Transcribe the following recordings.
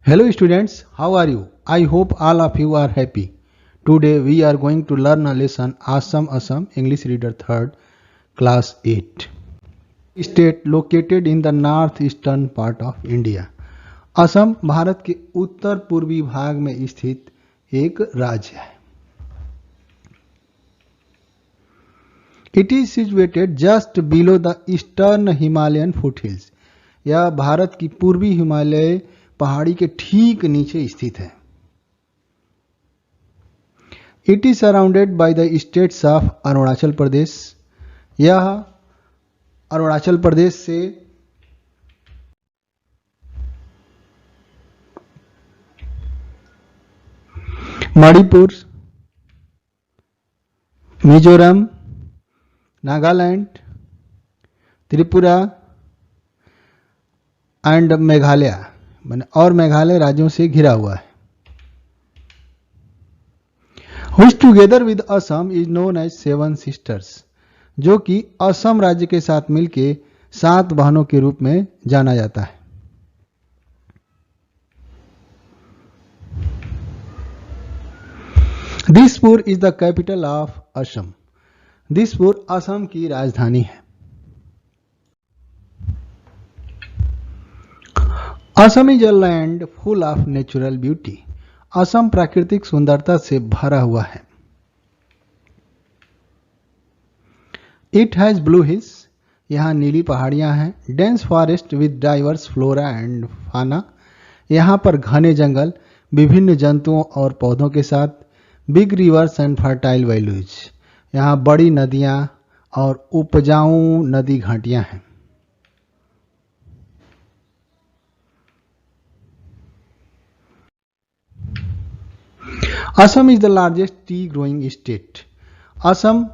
Hello students, how are you? I hope all of you are happy. Today we are going to learn a lesson Assam English Reader 3rd class 8. State located in the northeastern part of India. Assam Bharat के उत्तर पूर्वी भाग में स्थित एक राज्य है. It is situated just below the eastern Himalayan foothills. यह भारत की पूर्वी हिमालय पहाड़ी के ठीक नीचे स्थित है. It is surrounded by the states of Arunachal Pradesh. यह अरुणाचल प्रदेश से मणिपुर, मिजोरम, नागालैंड, त्रिपुरा एंड मेघालय और मेघालय राज्यों से घिरा हुआ है. Which together with Assam is known as Seven Sisters, जो कि असम राज्य के साथ मिलके 7 बहनों के रूप में जाना जाता है. Dispur is the capital of Assam. Dispur Assam की राजधानी है. Assam is a land full of natural beauty. Assam प्राकृतिक सुंदरता से भरा हुआ है. It has blue hills. यहाँ नीली पहाड़ियां हैं. Dense forest with diverse flora and फाना. यहाँ पर घने जंगल विभिन्न जंतुओं और पौधों के साथ. Big reverse and fertile valleys. यहाँ बड़ी नदियां और उपजाऊ नदी घाटियां हैं. Assam is the largest T growing state. Assam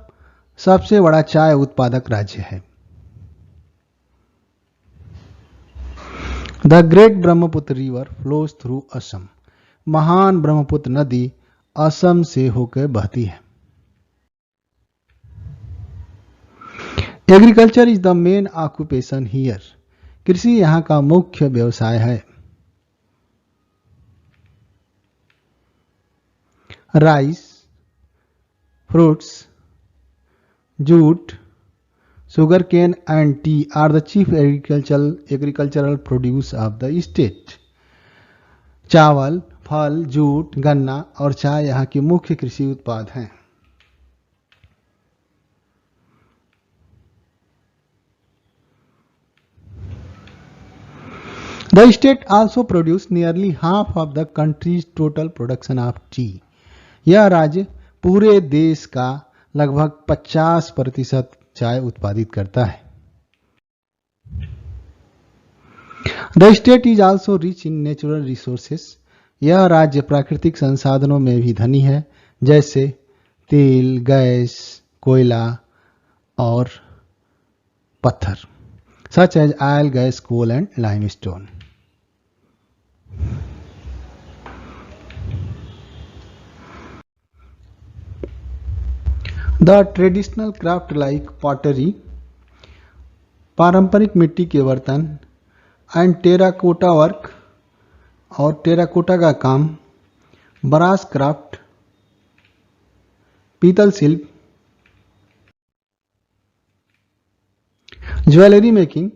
सबसे बड़ा चाय उत्पादक राज्य है. The great Brahmaputra river flows through Assam. महान ब्रह्मपुत्र नदी असम से होकर बहती है. Agriculture is the main occupation here. कृषि यहाँ का मुख्य व्यवसाय है. Rice, fruits, jute, sugar cane and tea are the chief agricultural produce of the state. चावल, फल, जूट, गन्ना और चाय यहाँ की मुख्य कृषि उत्पाद हैं. The state also produce nearly half of the country's total production of tea. यह राज्य पूरे देश का लगभग 50% चाय उत्पादित करता है. The state is also rich in natural resources. यह राज्य प्राकृतिक संसाधनों में भी धनी है, जैसे तेल, गैस, कोयला और पत्थर, such as oil, gas, coal and limestone. The traditional craft like pottery. पारंपरिक मिट्टी के बर्तन एंड टेराकोटा वर्क और टेराकोटा का काम. ब्रास क्राफ्ट, पीतल शिल्प, ज्वेलरी मेकिंग,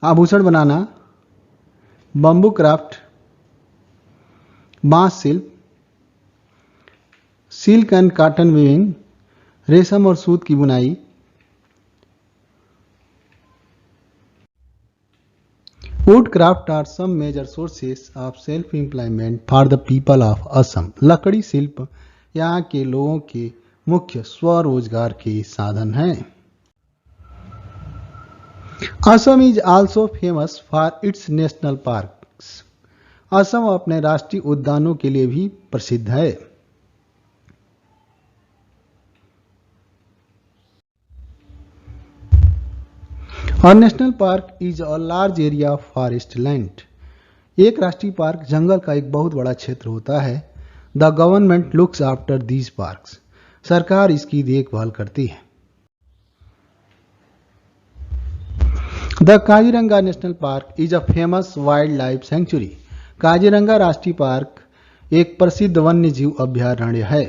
आभूषण बनाना, बम्बू क्राफ्ट, बांस शिल्प, सिल्क एंड कॉटन वीविंग, रेशम और सूत की बुनाई. Wood craft are some major sources of self employment for the people of Assam. लकड़ी शिल्प यहाँ के लोगों के मुख्य स्वरोजगार के साधन हैं. Assam is also famous for its national parks. Assam अपने राष्ट्रीय उद्यानों के लिए भी प्रसिद्ध है. A national park is a large area of forest land. एक राष्ट्रीय पार्क जंगल का एक बहुत बड़ा क्षेत्र होता है. The government looks after these parks. सरकार इसकी देखभाल करती है. The Kaziranga national park is a famous wild life sanctuary. Kaziranga राष्ट्रीय पार्क एक प्रसिद्ध वन्य जीव अभयारण्य है।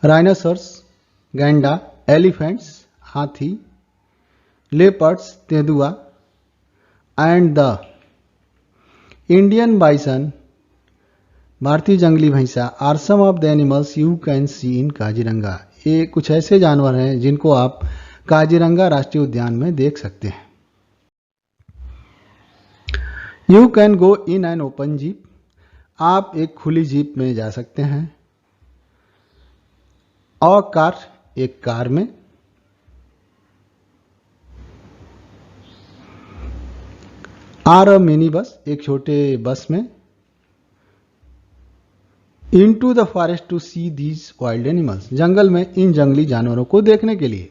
राइनोसर्स, गैंडा, एलिफेंट्स हाथी, लेपर्ड्स तेंदुआ एंड द इंडियन बाइसन भारतीय जंगली भैंसा are some of the animals you can see in Kaziranga. ये कुछ ऐसे जानवर हैं जिनको आप काजीरंगा राष्ट्रीय उद्यान में देख सकते हैं। You can go in an open jeep. आप एक खुली जीप में जा सकते हैं। और कार, एक कार में। आर अ मिनी बस, एक छोटे बस में। Into the forest to see these wild animals, जंगल में इन जंगली जानवरों को देखने के लिए।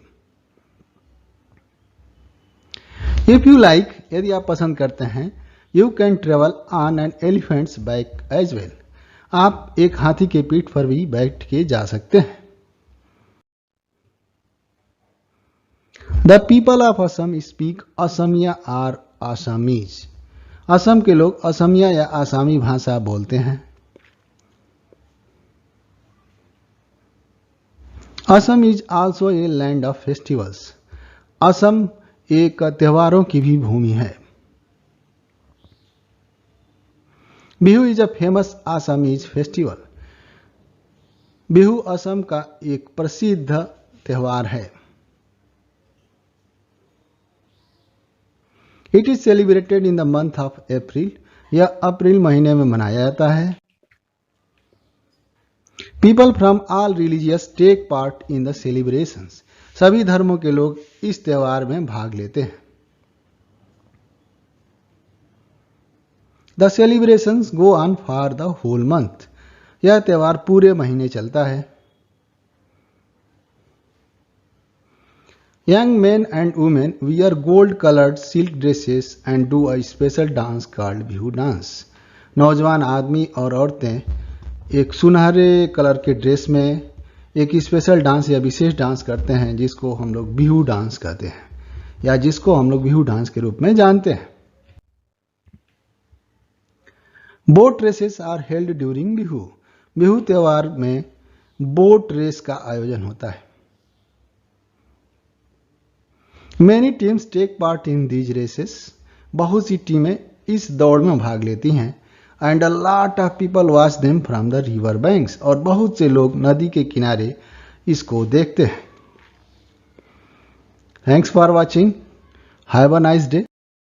इफ यू लाइक, यदि आप पसंद करते हैं, you can travel on an elephant's back as well. आप एक हाथी के पीठ पर भी बैठ के जा सकते हैं। The people of Assam speak Asamiya or Assamese. Assam के लोग असमिया या आसामी भाषा बोलते हैं। Assam is also a land of festivals. Assam एक त्योहारों की भी भूमि है। Bihu is a famous Assamese festival. Bihu Assam का एक प्रसिद्ध त्योहार है। It is celebrated in the month of April. यह अप्रैल महीने में मनाया जाता है। People from all religious take part in the celebrations. सभी धर्मों के लोग इस त्योहार में भाग लेते हैं। The celebrations go on for the whole month. यह त्योहार पूरे महीने चलता है। Young men and women wear gold coloured silk dresses and do a special dance called Bihu dance. नौजवान आदमी और औरतें एक सुनहरे कलर के ड्रेस में एक स्पेशल डांस या विशेष डांस करते हैं जिसको हम लोग बिहू डांस कहते हैं, या जिसको हम लोग बिहू डांस के रूप में जानते हैं। Boat races are held during Bihu. Bihu त्योहार में बोट रेस का आयोजन होता है। Many teams take part in these races. बहुत सी टीमें इस दौड़ में भाग लेती हैं। And a lot of people watch them from the river banks. और बहुत से लोग नदी के किनारे इसको देखते हैं। Thanks for watching. Have a nice day.